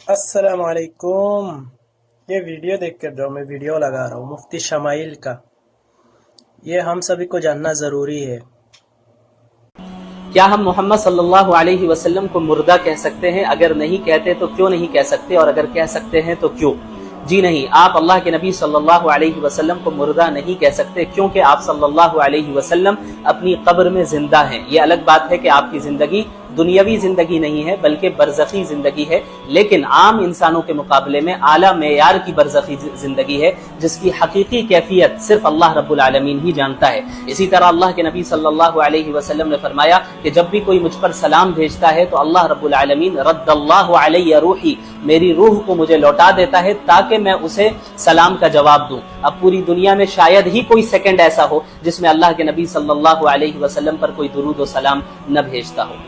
अस्सलामुअलैकुम। ये वीडियो देख कर जो मैं वीडियो लगा रहा हूँ मुफ्ती शमाइल का, ये हम सभी को जानना ज़रूरी है। क्या हम मोहम्मद सल्लल्लाहु अलैहि वसल्लम को मुर्दा कह सकते हैं? अगर नहीं कहते तो क्यों नहीं कह सकते, और अगर कह सकते हैं तो क्यों? जी नहीं, आप अल्लाह के नबी सल्लल्लाहु अलैहि वसल्लम को मुर्दा नहीं कह सकते, क्योंकि आप सल्लल्लाहु अलैहि वसल्लम अपनी कब्र में जिंदा हैं। ये अलग बात है कि आपकी जिंदगी दुनियावी जिंदगी नहीं है बल्कि बरज़खी जिंदगी है, लेकिन आम इंसानों के मुकाबले में आला मेयार की बरज़खी जिंदगी है, जिसकी हकीकी कैफियत सिर्फ अल्लाह रब्बुल आलमीन ही जानता है। इसी तरह अल्लाह के नबी सल्लल्लाहु अलैहि वसल्लम ने फरमाया कि जब भी कोई मुझ पर सलाम भेजता है तो अल्लाह रब्बुल आलमीन रद्दल्लाहु अलैया रूही, मेरी रूह को मुझे लौटा देता है ताकि मैं उसे सलाम का जवाब दूं। अब पूरी दुनिया में शायद ही कोई सेकंड ऐसा हो जिसमें अल्लाह के नबी सल्लल्लाहु अलैहि वसल्लम पर कोई दुरूद व सलाम न भेजता हो।